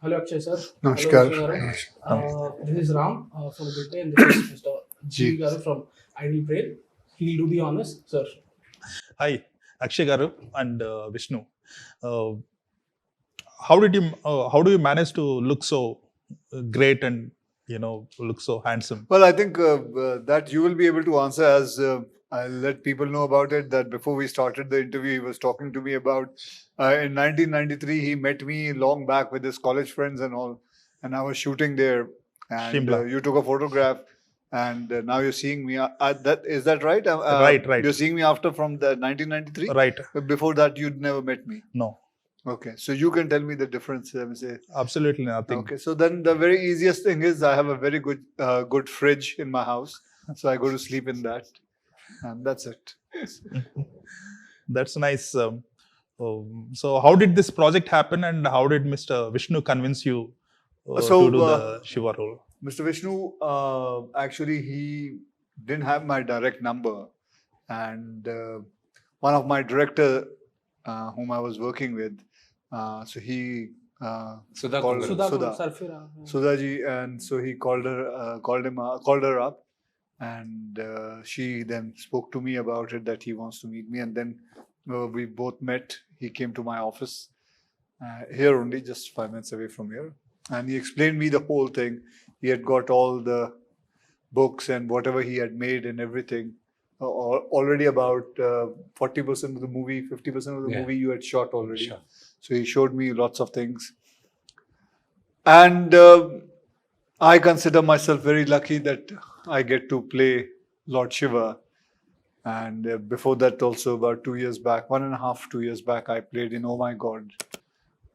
Hello, Akshay sir. Namaskar. Hello, Namaskar. This is Ram from Gulte, and this is Mr. Jeevi Garu from Idlebrain. He'll do the honors, sir. Hi, Akshay Garu and Vishnu. Uh, how do you manage to look so great and look so handsome? Well, I think that you will be able to answer as I'll let people know about it. That before we started the interview, he was talking to me about in 1993 he met me long back with his college friends and all, and I was shooting there, and Shimla. you took a photograph, and now you're seeing me. That is that right? Right. You're seeing me after from the 1993. Right. But before that, you'd never met me. No, Okay, so you can tell me the difference. Let me say. absolutely nothing. Okay, so then the very easiest thing is I have a very good fridge in my house, so I go to sleep in that, and that's it. That's nice. So how did this project happen, and how did Mr. Vishnu convince you So, to do the Shiva role? Mr. Vishnu, actually, he didn't have my direct number, and one of my director, whom I was working with, so he Sudha called Kumar. Sudha. Sarfira. Sudaji, and so he called her up, and she then spoke to me about it that he wants to meet me, and then we both met. He came to my office here only, just 5 minutes away from here, and he explained me the whole thing. He had got all the books and whatever he had made and everything. Already about 40% of the movie, 50% of the movie you had shot already. Sure. So he showed me lots of things. And I consider myself very lucky that I get to play Lord Shiva. And before that also, about 2 years back, 1.5, 2 years back, I played in Oh My God.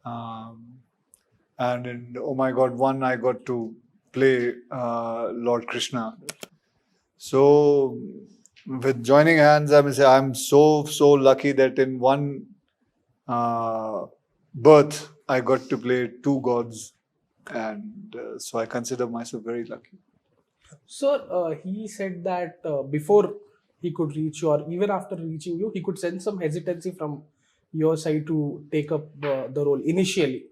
And in Oh My God 1, I got to play Lord Krishna. So with joining hands, I must say I'm so lucky that in one birth, I got to play two gods. And so I consider myself very lucky. Sir, he said that before he could reach you, or even after reaching you, he could sense some hesitancy from your side to take up the role initially.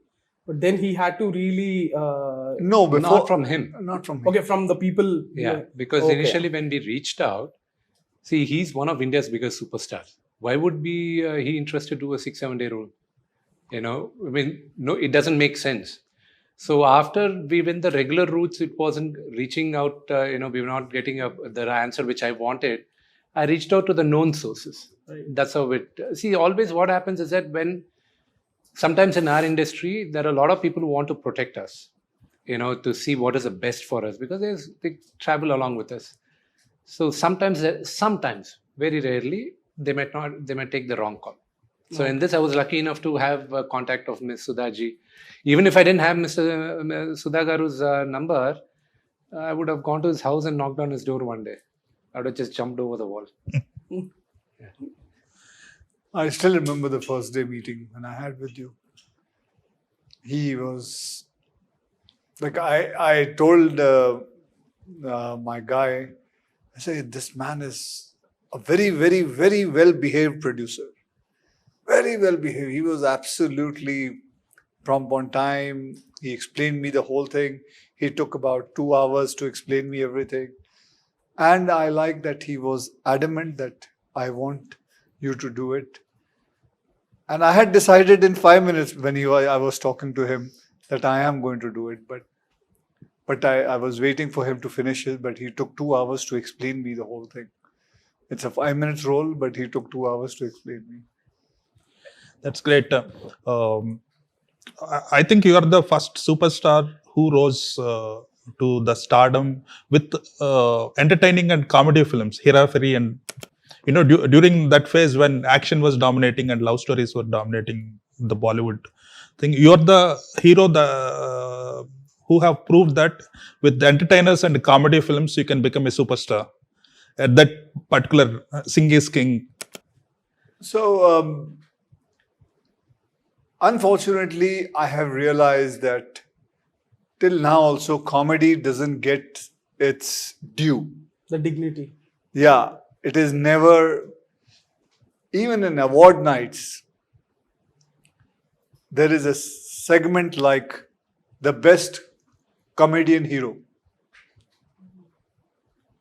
But then he had to really. No, before. Not from him. Not from me. Okay, from the people. Yeah, because Okay. initially when we reached out, see, he's one of India's biggest superstars. Why would be he interested to do a 6-7 day role? I mean, no, it doesn't make sense. So after we went the regular routes, it wasn't reaching out. We were not getting the answer which I wanted. I reached out to the known sources. Right. That's how it. See, always what happens is that when sometimes in our industry there are a lot of people who want to protect us, to see what is the best for us because they travel along with us. So sometimes, very rarely, they might take the wrong call. So in this, I was lucky enough to have a contact of Ms. Sudhaji. Even if I didn't have Mr. Sudha Garu's number, I would have gone to his house and knocked on his door one day. I would have just jumped over the wall. I still remember the first day meeting when I had with you. He was like, I told my guy, I said, this man is a very, very, very well-behaved producer. Very well-behaved. He was absolutely prompt on time. He explained me the whole thing. He took about 2 hours to explain me everything. And I like that he was adamant that I want you to do it. And I had decided in 5 minutes when I was talking to him that I am going to do it. But I was waiting for him to finish it, but he took 2 hours to explain me the whole thing. It's a 5 minutes role, but he took 2 hours to explain me. That's great. I think you are the first superstar who rose to the stardom with entertaining and comedy films, Hera Fairy, and during that phase when action was dominating and love stories were dominating the Bollywood thing. You are the hero who have proved that with the entertainers and comedy films you can become a superstar. At that particular Sing is King. So, unfortunately, I have realized that till now also comedy doesn't get its due. The dignity. Yeah, it is never, even in award nights, there is a segment like the best comedian hero.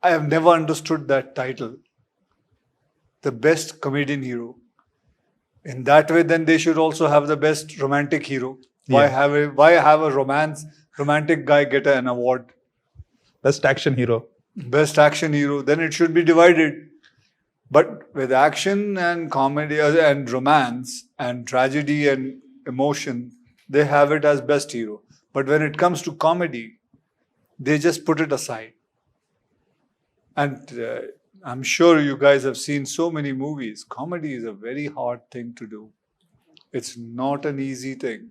I have never understood that title. The best comedian hero. In that way, then they should also have the best romantic hero. Why have a romantic guy get an award? Best action hero. Best action hero. Then it should be divided. But with action and comedy and romance and tragedy and emotion, they have it as best hero. But when it comes to comedy, they just put it aside. And I'm sure you guys have seen so many movies. Comedy is a very hard thing to do. It's not an easy thing.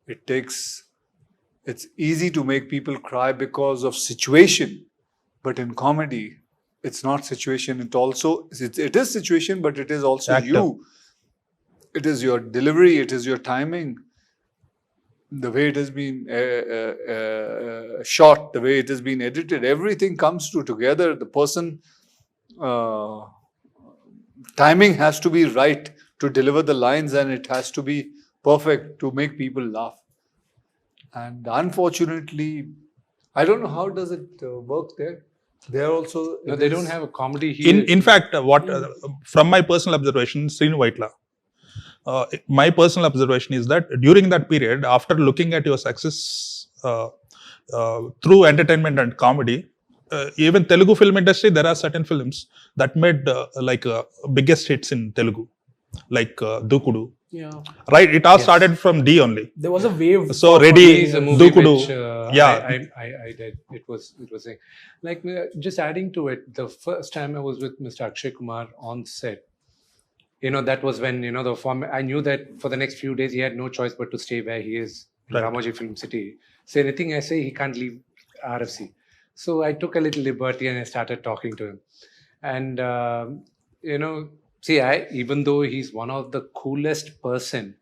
It's easy to make people cry because of situation. But in comedy, it's not situation. It is situation, but it is also Actor. you. It is your delivery. It is your timing. The way it has been shot, the way it has been edited, everything comes together. The person timing has to be right to deliver the lines, and it has to be perfect to make people laugh. And unfortunately, I don't know how does it work there. They are also No, they don't have a comedy hero. In fact, from my personal observation, Srinu Vaitla, my personal observation is that during that period, after looking at your success through entertainment and comedy, even Telugu film industry, there are certain films that made biggest hits in Telugu, like Dukudu. Yeah. Right, it all started from D only. There was a wave. So There ready, is a movie Dukudu. which I did. It was like just adding to it. The first time I was with Mr. Akshay Kumar on set, that was when the form. I knew that for the next few days he had no choice but to stay where he is in Right. Ramoji Film City. So anything I say, he can't leave RFC. So I took a little liberty and I started talking to him, and see, even though he's one of the coolest person.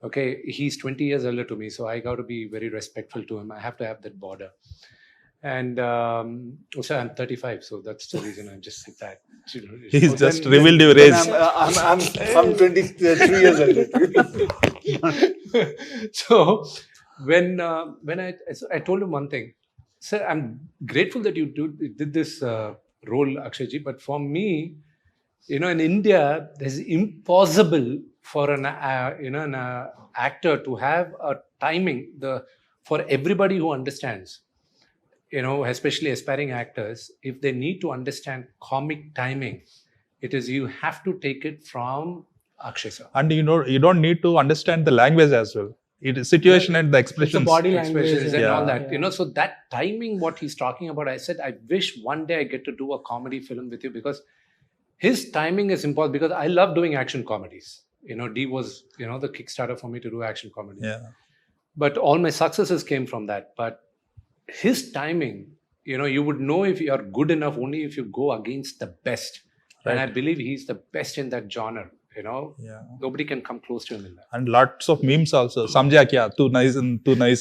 Okay, he's 20 years older to me, so I got to be very respectful to him. I have to have that border. And also, I'm 35, so that's the reason I'm just like that. He's So just then- revealed your Then age. I'm 23 years old. So when I told him one thing, sir, I'm grateful that you did this role, Akshayji, but for me, in India, it's impossible for an actor to have a timing for everybody who understands. Especially aspiring actors, if they need to understand comic timing, it is you have to take it from Akshay sir. And you don't need to understand the language as well. It is situation and the It's the expressions. body language. Expressions and Yeah. all that. So that timing, what he's talking about, I said, I wish one day I get to do a comedy film with you, because his timing is important, because I love doing action comedies. D was, the Kickstarter for me to do action comedy. Yeah. But all my successes came from that. But his timing, you would know if you are good enough only if you go against the best. And I Right. believe he's the best in that genre. Yeah. Nobody can come close to him in that. And lots of memes also. Samjha kya? Tu nahi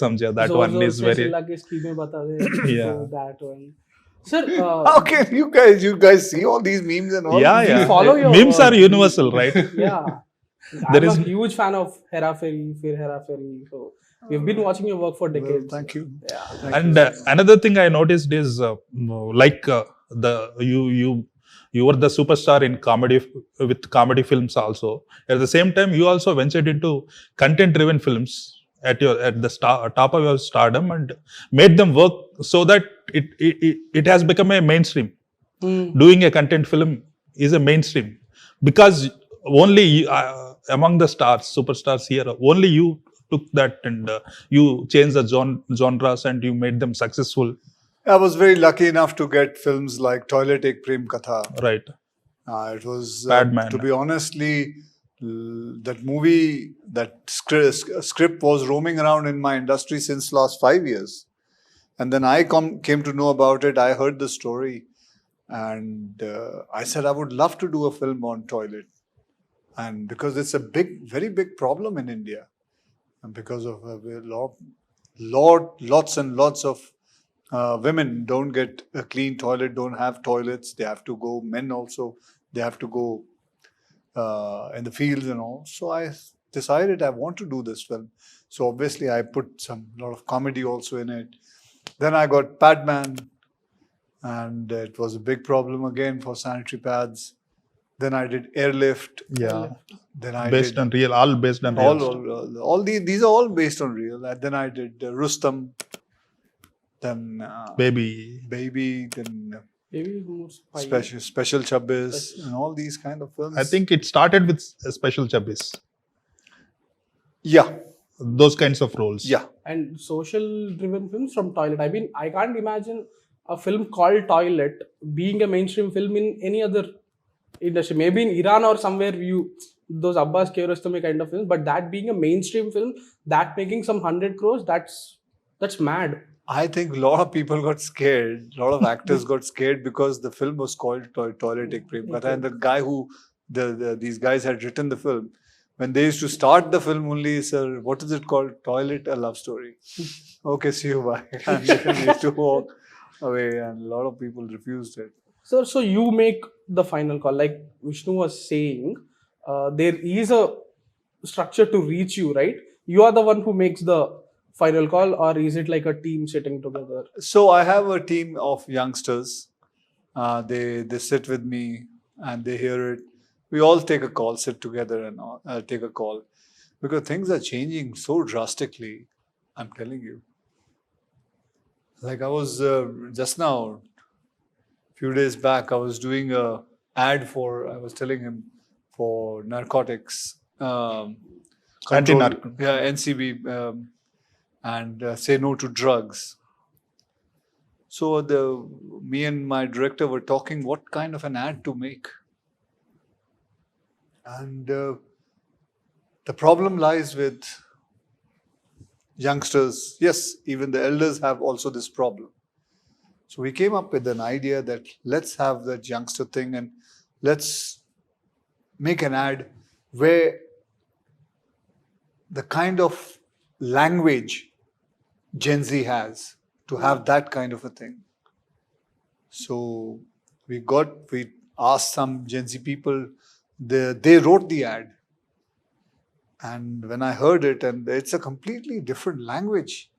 samjha. That Zor one zor is se very. chilla ke schemes bata de. Yeah. So that one. Sir, How can you guys see all these memes and all? Yeah, yeah. follow your Memes work. are universal, right? yeah. There I'm is- a huge fan of Hera Fairy, Fir Hera Fairy. So we've been watching your work for Well, decades. thank you. Yeah. Thank And you. another thing I noticed is you were the superstar in comedy with comedy films also. At the same time, you also ventured into content-driven films at the top of your stardom and made them work so that it has become a mainstream. Doing a content film is a mainstream because only among the superstars here, only you took that and you changed the genres and you made them successful. I was very lucky enough to get films like Toilet Ek Prem Katha. Right. It was, Bad Man. to be honestly, that movie, that script was roaming around in my industry since last 5 years. And then I came to know about it. I heard the story. And I said, I would love to do a film on toilet. And because it's a very big problem in India. And because of lots and lots of women don't get a clean toilet, don't have toilets. They have to go, men also, they have to go in the fields and all. So I decided I want to do this film. So obviously I put lot of comedy also in it. Then I got Padman, and it was a big problem again for sanitary pads. Then I did Airlift. Yeah. Then I Based did on real, all based on real. all these are all based on real. And then I did Rustam. Then Baby. Then Maybe more spy. Special Chabbis, and all these kind of films. I think it started with Special Chabbis. Yeah. Those kinds of roles. Yeah. And social driven films from Toilet. I mean, I can't imagine a film called Toilet being a mainstream film in any other industry. Maybe in Iran or somewhere, those Abbas Kiarostami kind of films, but that being a mainstream film, that making some 100 crores, that's mad. I think a lot of people got scared. A lot of actors got scared because the film was called Toilet Ek Prem Katha, and the guy who these guys had written the film, when they used to start the film only, sir, what is it called? Toilet, a love story. Okay, see you, bye. And they used to walk away, and a lot of people refused it. Sir, so you make the final call. Like Vishnu was saying, there is a structure to reach you, right? You are the one who makes the final call, or is it like a team sitting together? So I have a team of youngsters. They sit with me and they hear it. We all take a call, sit together and take a call, because things are changing so drastically. I'm telling you. Like I was just now, few days back, I was doing a ad I was telling him, for narcotics. Anti-narco. Yeah, NCB. And say no to drugs. So me and my director were talking what kind of an ad to make. And the problem lies with youngsters. Yes, even the elders have also this problem. So we came up with an idea that let's have that youngster thing and let's make an ad where the kind of language Gen Z has, to have that kind of a thing. So we asked some Gen Z people, they wrote the ad. And when I heard it, and it's a completely different language.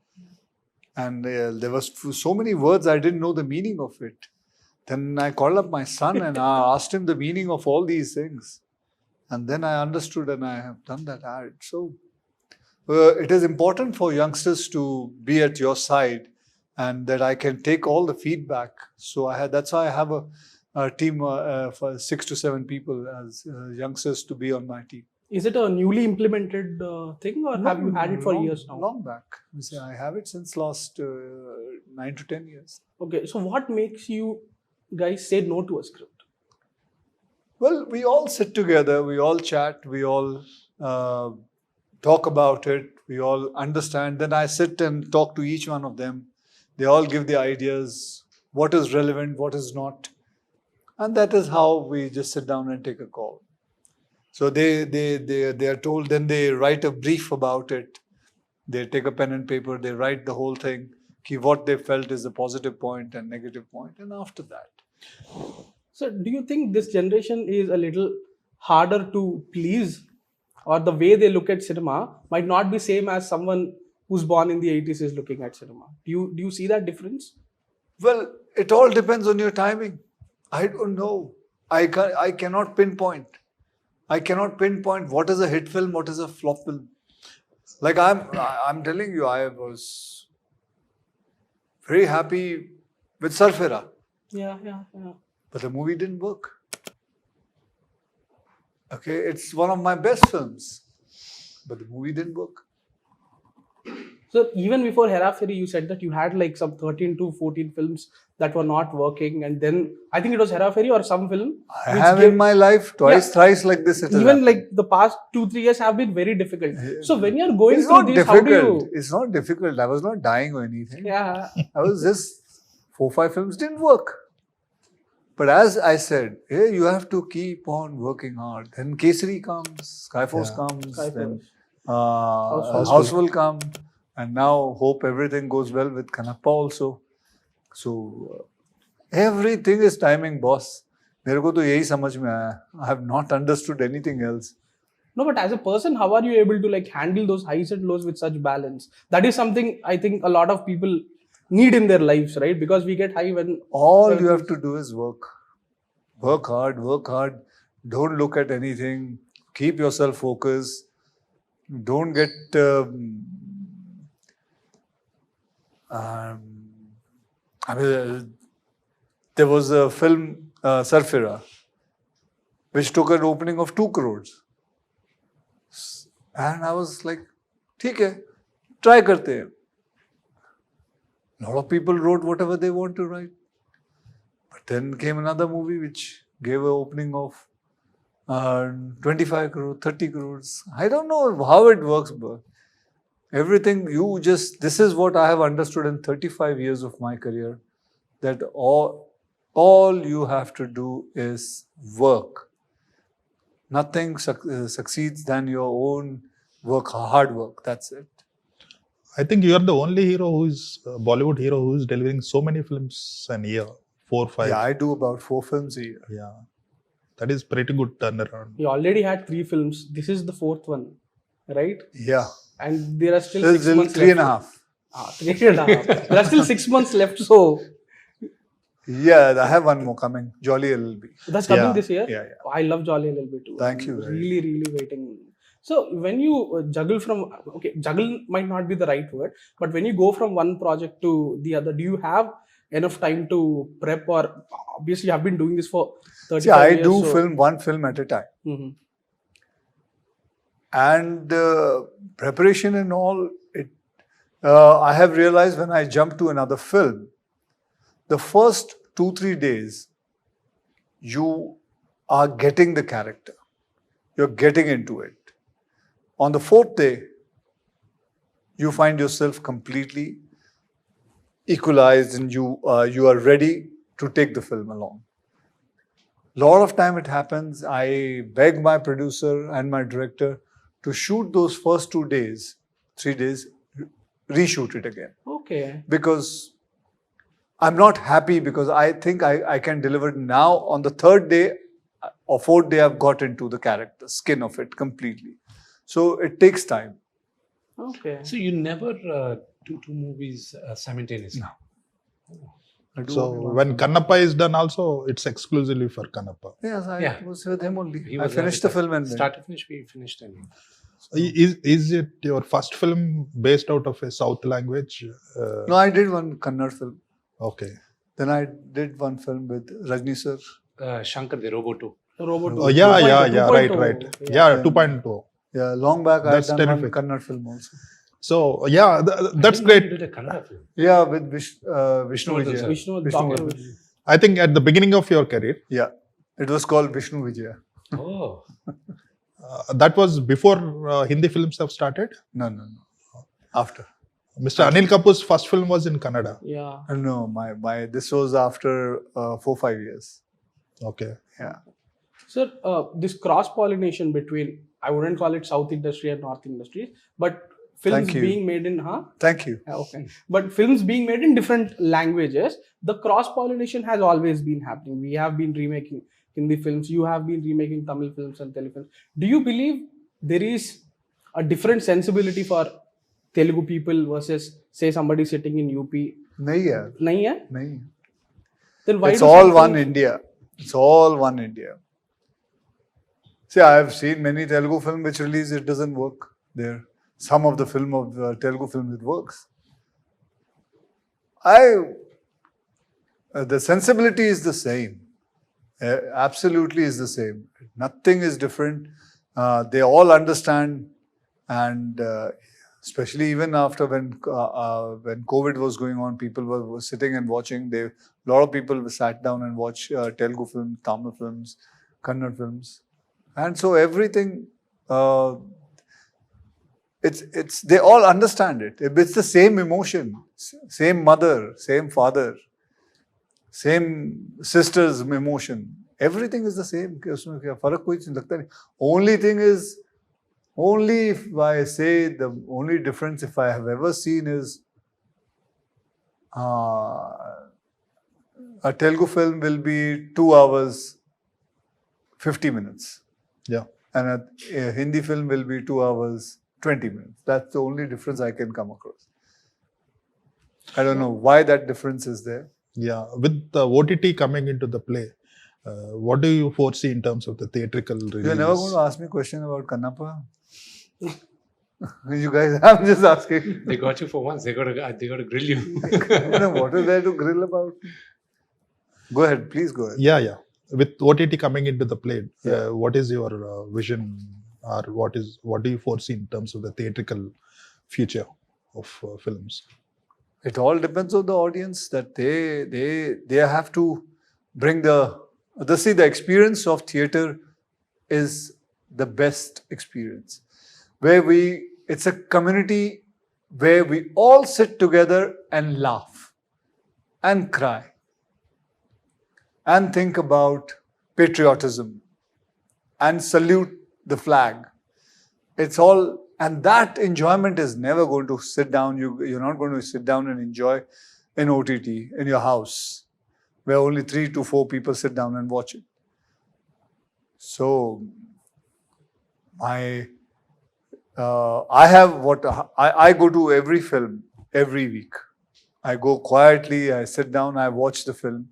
And there was so many words I didn't know the meaning of it. Then I called up my son and I asked him the meaning of all these things. And then I understood and I have done that ad. So it is important for youngsters to be at your side, and that I can take all the feedback. So that's why I have a team for 6 to 7 people as youngsters to be on my team. Is it a newly implemented thing, or have you had it for years now? Long back. I have it since last 9 to 10 years. Okay, so what makes you guys say no to a script? Well, we all sit together, we all chat, we all talk about it, we all understand. Then I sit and talk to each one of them. They all give their ideas, what is relevant, what is not. And that is how we just sit down and take a call. So they are told, then they write a brief about it. They take a pen and paper, they write the whole thing, what they felt is a positive point and negative point, and after that. So do you think this generation is a little harder to please, or the way they look at cinema might not be same as someone who's born in the 80s is looking at cinema? Do you see that difference? Well, it all depends on your timing. I don't know. I cannot pinpoint. I cannot pinpoint what is a hit film, what is a flop film. Like I'm telling you, I was very happy with Sarfera. Yeah. But the movie didn't work. Okay, it's one of my best films. But the movie didn't work. So even before Hera Fairy, you said that you had like some 13 to 14 films that were not working, and then I think it was Hera Fairy or some film. I have in my life thrice like this. Even like the past 2-3 years have been very difficult. So when you're going it's through not this, difficult. how do you? It's not difficult. I was not dying or anything. Yeah. I was just 4-5 films didn't work. But as I said, hey, you have to keep on working hard. Then Kesari comes, Skyforce comes, then House will come, and now hope everything goes well with Kannappa also. So everything is timing, boss. मेरे को तो यही समझ में आया. I have not understood anything else. No, but as a person, how are you able to like handle those highs and lows with such balance? That is something I think a lot of people need in their lives, right? Because we get high when All you have to do is work. Work hard, work hard. Don't look at anything. Keep yourself focused. Don't get. I mean, there was a film, Sarfira, which took an opening of 2 crores. And I was like, ठीक है, try करते हैं. A lot of people wrote whatever they want to write. But then came another movie which gave an opening of 25 crores, 30 crores. I don't know how it works, but everything this is what I have understood in 35 years of my career, that all you have to do is work. Nothing succeeds than your own work, hard work. That's it. I think you are the only hero who is Bollywood hero who is delivering so many films an year, 4, 5. Yeah, I do about 4 films a year. Yeah. That is pretty good turnaround. you already had 3 films. This is the 4th one, right? Yeah. And there are still There's 6 months still 3.5. left. 3.5. There are still 6 months left, so Yeah, I have one more coming. Jolly LLB. that's coming Yeah. this year. Yeah. I love Jolly a little bit too. Thank I'm you very really waiting. So when you juggle from, juggle might not be the right word, but when you go from one project to the other, do you have enough time to prep, or obviously you have been doing this for 35 See, I years? do one film at a time. Mhm. And preparation and all, I have realized when I jump to another film, the first 2-3 days, you are getting the character. You're getting into it. On the 4th day, you find yourself completely equalized and you are ready to take the film along. Lot of time it happens, I beg my producer and my director to shoot those first 2 days, 3 days, reshoot it again. Okay. Because I'm not happy, because I think I can deliver it now. On the 3rd day or 4th day, I've got into the character, skin of it completely. So it takes time. Okay. So you never do 2 movies simultaneously? No. I do So only one when film. Kannappa is done also, it's exclusively for Kannappa. Yes, I Yeah. was with him only. He I was there finished with the us. film and start to finish, we finished anyway. Is it your first film based out of a South language? No, I did one Kannada film. Okay. Then I did one film with Rajni sir. Shankar, the Robo 2. Robot Oh, yeah, 2.0. right. Yeah. Yeah, 2.0. Yeah, long back I had That's done terrific. one Kannada film also. So, yeah, that's I didn't know you great. did a Kannada film. Yeah, with Vishnu Vishnu Vijaya. Vishnu, Vishnu Dr. Vijaya. I think at the beginning of your career, Yeah, it was called Vishnu Vijaya. Oh. that was before Hindi films have started. No. After. Mr. Anil Kapoor's first film was in Kannada. Yeah. No, my this was after 4-5 years. Okay. Yeah. Sir, this cross-pollination between, I wouldn't call it South industry and North industries, but films Thank you. being made in, Thank you. Okay. But films being made in different languages, the cross-pollination has always been happening. We have been remaking Hindi films, you have been remaking Tamil films and Telugu films. Do you believe there is a different sensibility for Telugu people versus, say, somebody sitting in UP? Nahi hai. Nahi hai? Nahi. Then why It's do all some one films- India. It's all one India. See, I have seen many Telugu films which release, it doesn't work there. Some of the film of Telugu films, it works. The sensibility is the same. Absolutely is the same. Nothing is different. They all understand, and especially even after when COVID was going on, people were sitting and watching. A lot of people sat down and watched Telugu films, Tamil films, Kannada films, and so everything. It's they all understand it. It's the same emotion, same mother, same father, same sister's emotion. Everything is the same. उसमें क्या फर्क कोई चीज़ लगता नहीं. Only thing is, only if I say the only difference if I have ever seen is a Telugu film will be 2 hours, 50 minutes. Yeah. and a Hindi film will be 2 hours 20 minutes. That's the only difference I can come across. I don't know why that difference is there. Yeah, with the OTT coming into the play, what do you foresee in terms of the theatrical release? You're never going to ask me a question about Kannappa? You guys, I'm just asking. They got you for once. They got to grill you. What is there to grill about? Go ahead, please go ahead. Yeah. With OTT coming into the play, Yeah. what is your vision, or what do you foresee in terms of the theatrical future of films? It all depends on the audience, that they have to bring the experience of theater is the best experience, where it's a community where we all sit together and laugh and cry and think about patriotism and salute the flag. It's all, and that enjoyment is never going to sit down. You're not going to sit down and enjoy in OTT in your house, where only 3 to 4 people sit down and watch it. So, I go to every film every week. I go quietly, I sit down, I watch the film.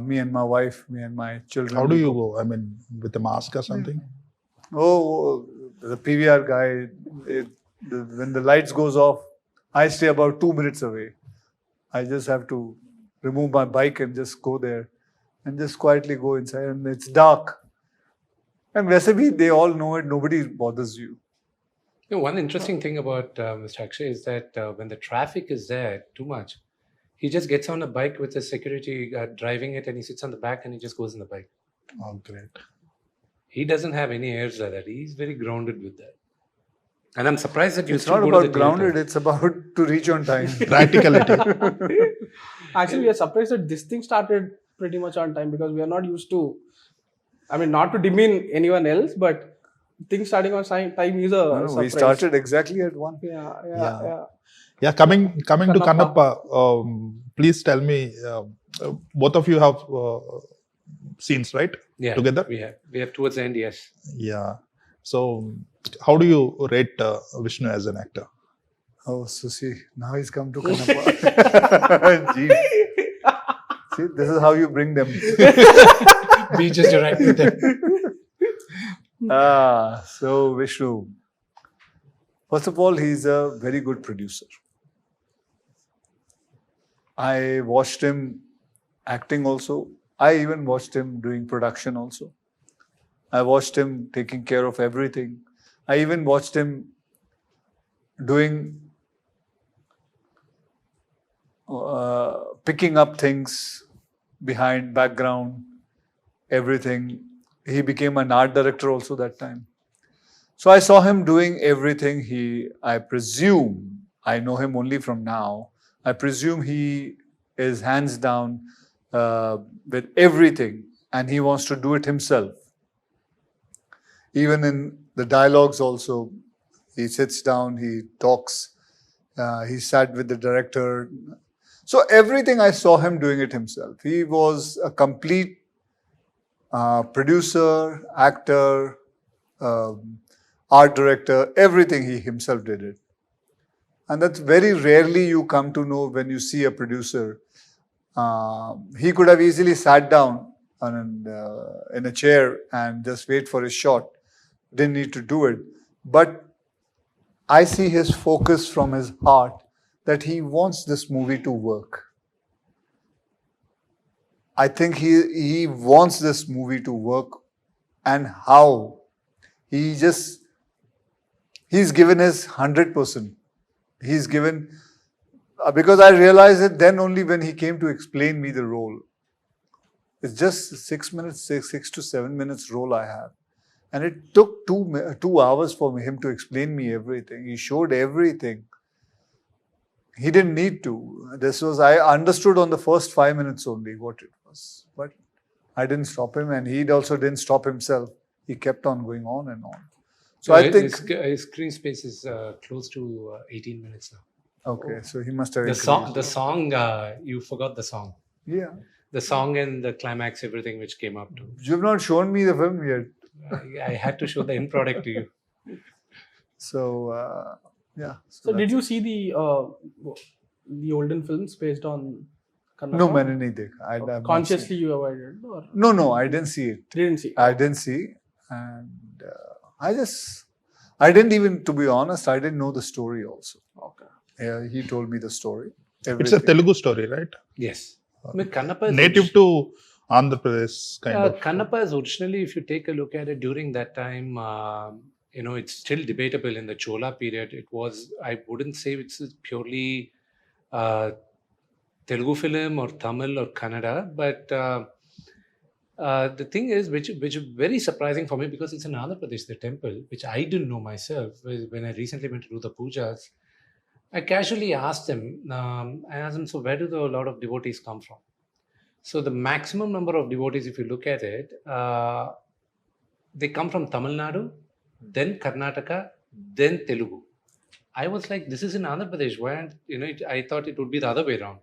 Me and my wife, me and my children. How do you go? I mean, with a mask or something? Oh, the PVR guy, when the lights goes off, I stay about 2 minutes away. I just have to remove my bike and just go there and just quietly go inside, and it's dark. And recipe, they all know it, nobody bothers you. One interesting thing about Mr. Akshay is that when the traffic is there too much, he just gets on a bike with a security guard driving it, and he sits on the back and he just goes in the bike. Oh, great. He doesn't have any airs like that. He's very grounded with that. And I'm surprised that you It's still not go to about the grounded, theater. it's about to reach on time. Practicality. Actually, we are surprised that this thing started pretty much on time, because we are not used to, I mean, not to demean anyone else, but things starting on time is a No, surprise. we started exactly at 1. Yeah. Yeah, coming to Kannappa. Kannappa, please tell me, both of you have scenes, right? Yeah, Together? We have towards the end, yes. Yeah. So, how do you rate Vishnu as an actor? Oh, so see, now he's come to Kannappa. Jeevi. See, this is how you bring them. We just directed them. So Vishnu, first of all, he's a very good producer. I watched him acting also. I even watched him doing production also. I watched him taking care of everything. I even watched him doing, picking up things behind, background, everything. He became an art director also that time. So I saw him doing everything. I presume, I know him only from now, I presume he is hands down with everything, and he wants to do it himself. Even in the dialogues also, he sits down, he talks, he sat with the director. So everything I saw him doing it himself. He was a complete producer, actor, art director, everything he himself did it. And that's very rarely you come to know when you see a producer. He could have easily sat down in a chair and just wait for his shot. Didn't need to do it. But I see his focus from his heart that he wants this movie to work. I think he wants this movie to work, and how. He's given his 100%. He's given, because I realized it then only when he came to explain me the role. It's just 6 minutes, 6 to 7 minutes role I have. And it took 2 hours for him to explain me everything. He showed everything. He didn't need to. I understood on the first 5 minutes only what it was. But I didn't stop him, and he also didn't stop himself. He kept on going on and on. So I think his screen space is close to 18 minutes now. Okay, so he must have The song, you forgot the song. Yeah. The song and the climax, everything which came up to. You've not shown me the film yet. I had to show the end product to you. So yeah. So did you see the olden films based on Kannappa? No, मैंने नहीं देखा. I've not Consciously seen. you avoided or No, I didn't see it. didn't see? I didn't see, and I didn't even, to be honest, I didn't know the story also. Okay. Yeah, he told me the story. It's a Everything. Telugu story, right? Yes. I mean, Kannappa is Native to Andhra Pradesh, kind of. Kannappa is originally, if you take a look at it during that time, it's still debatable. In the Chola period, it was, I wouldn't say it's a purely Telugu film or Tamil or Kannada, but the thing is, which is very surprising for me, because it's in Andhra Pradesh, the temple, which I didn't know myself. When I recently went to do the pujas, I casually asked him, so where do a lot of devotees come from? So the maximum number of devotees, if you look at it, they come from Tamil Nadu, then Karnataka, then Telugu. I was like, this is in Andhra Pradesh. Why aren't, I thought it would be the other way around.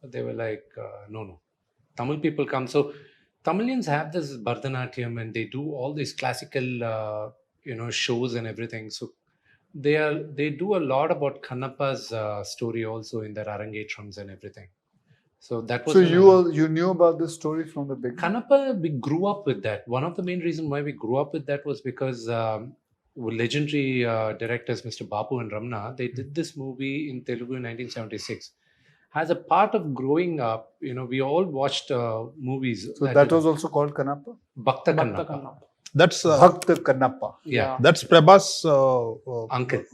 But they were like, no. Tamil people come. So Tamilians have this Bharatanatyam, and they do all these classical, shows and everything. So they do a lot about Kannappa's story also in their Arangetrams and everything. So that was. So you knew about this story from the beginning? Kannappa, we grew up with that. One of the main reasons why we grew up with that was because legendary directors Mr. Babu and Ramna, they did this movie in Telugu in 1976. As a part of growing up, we all watched movies. So that was also called Kannappa? Bhakta Bhakta Kannappa. Kannappa. That's Bhakta Kannappa. Yeah. that's Prabhas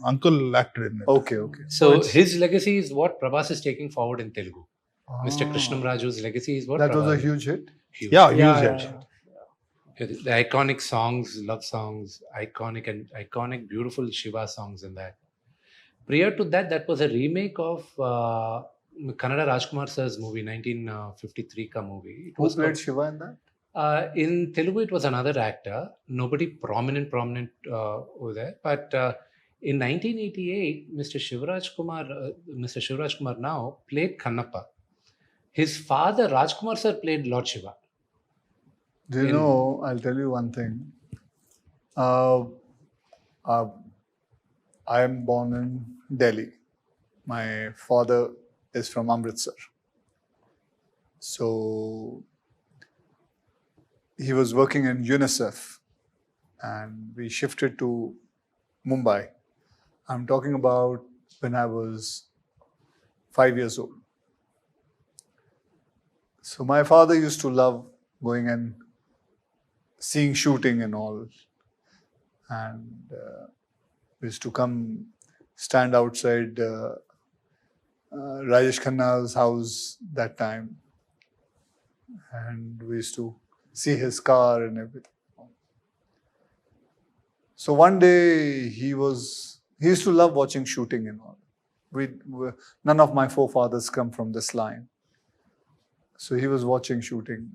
Uncle acted in it. Okay. So his legacy is what Prabhas is taking forward in Telugu. Mr. Krishnam Raju's legacy is what That was a Prabhas- huge hit. huge. Yeah, Yeah, huge yeah, hit. yeah. The iconic songs, love songs, iconic, beautiful Shiva songs in that. Prior to that, that was a remake of Kannada Rajkumar sir's movie, 1953 ka movie. It Who was played called- Shiva in that? in Telugu, it was another actor. Nobody prominent over there. But in 1988, Mr. Shivraj Kumar now played Kannappa. His father, Rajkumar sir, played Lord Shiva. Do you know, I'll tell you one thing. I am born in Delhi. My father is from Amritsar. So he was working in UNICEF, and we shifted to Mumbai. I'm talking about when I was 5 years old. So my father used to love going and seeing shooting and all. And we used to come stand outside Rajesh Khanna's house that time. And we used to see his car and everything. So one day he used to love watching shooting and all. None of my forefathers come from this line. So he was watching shooting.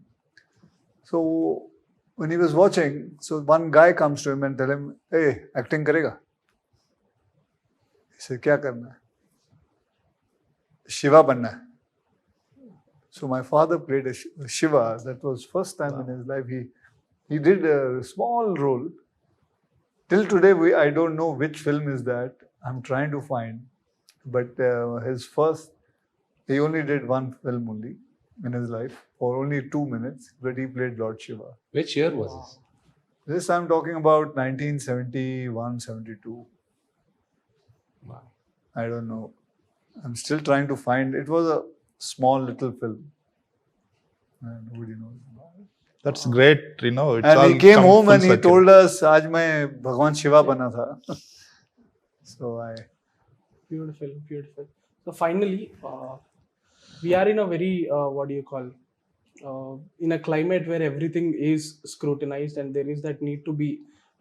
So when he was watching, so one guy comes to him and tell him, "Hey, acting karega?" He said, "Kya karna hai?" "Shiva banna hai." So my father played a Shiva. That was first time in his life. He did a small role. Till today, I don't know which film is that. I'm trying to find. But he only did one film only in his life for only 2 minutes, but he played Lord Shiva. Which year was this? This I'm talking about 1971, 72. Wow. I don't know. I'm still trying to find. It was a small little film. And nobody knows about it. That's great, It's And all he came come home full and he circle. told us, "Aaj main Bhagwan Shiva bana tha." So Beautiful. So finally, we are in a very in a climate where everything is scrutinized, and there is that need to be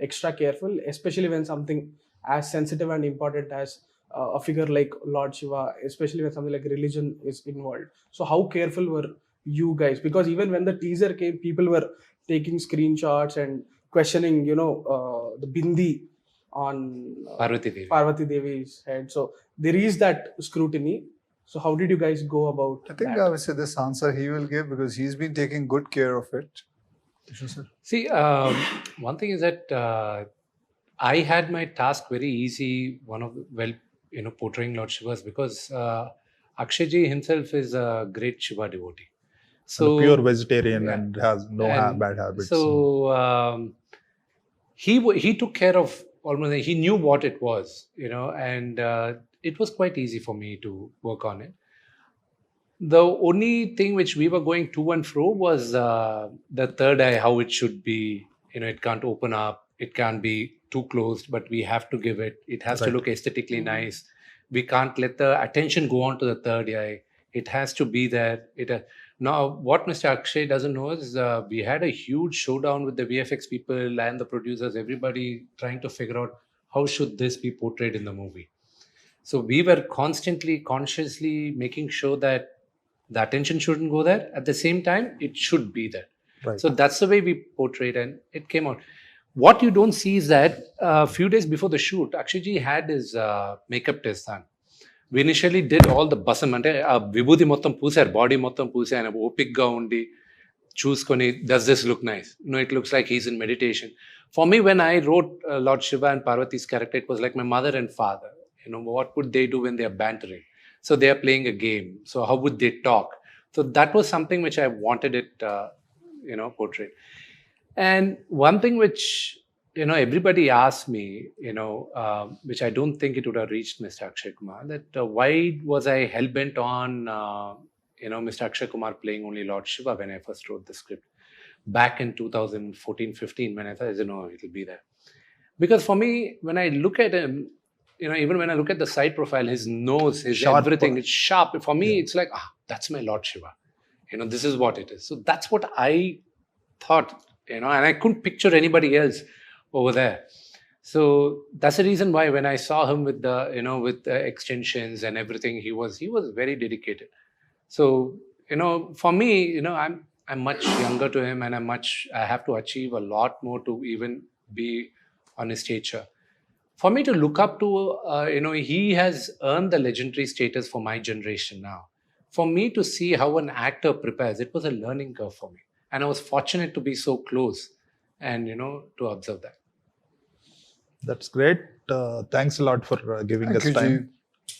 extra careful, especially when something as sensitive and important as a figure like Lord Shiva, especially when something like religion is involved. So how careful were you guys? Because even when the teaser came, people were taking screenshots and questioning, the bindi on Parvati Devi's head. So there is that scrutiny. So how did you guys go about I think that? I would say this answer he will give, because he's been taking good care of it. See, one thing is that I had my task very easy. Portraying Lord Shiva's, because Akshay ji himself is a great Shiva devotee. And a pure vegetarian yeah. and has no bad habits. So he took care of almost. He knew what it was, and it was quite easy for me to work on it. The only thing which we were going to and fro was the third eye, how it should be. It can't open up, it can't be too closed, but we have to give it. It has to look aesthetically nice. We can't let the attention go on to the third eye. It has to be there. Now, what Mr. Akshay doesn't know is we had a huge showdown with the VFX people and the producers, everybody trying to figure out how should this be portrayed in the movie. So we were constantly, consciously making sure that the attention shouldn't go there. At the same time, it should be there. Right. So that's the way we portrayed, and it came out. What you don't see is that a few days before the shoot, Akshay ji had his makeup test done. We initially did all the basam ante vibhuti mottam poosar, body mottam poosar, and opic ga undi choosukoni, does this look nice? No, it looks like he's in meditation. For me, when I wrote Lord Shiva and Parvati's character, it was like my mother and father. What would they do when they are bantering? So they are playing a game. So how would they talk? So that was something which I wanted it, portrayed. And one thing which, everybody asked me, which I don't think it would have reached Mr. Akshay Kumar, that why was I hell-bent on, Mr. Akshay Kumar playing only Lord Shiva when I first wrote the script back in 2014-15, when I thought, it'll be there. Because for me, when I look at him, even when I look at the side profile, his nose, his Sharp. everything, it's sharp. For me, it's like, that's my Lord Shiva. This is what it is. So that's what I thought, and I couldn't picture anybody else over there. So that's the reason why when I saw him with the, with the extensions and everything, he was very dedicated. So, for me, I'm much younger to him, and I have to achieve a lot more to even be on his stature. For me to look up to, he has earned the legendary status for my generation now. For me to see how an actor prepares, it was a learning curve for me. And I was fortunate to be so close and, to observe that. That's great. Thanks a lot for giving us time.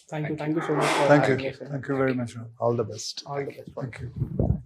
Thank you so much. Thank you very much. All the best. All the best. Thank you.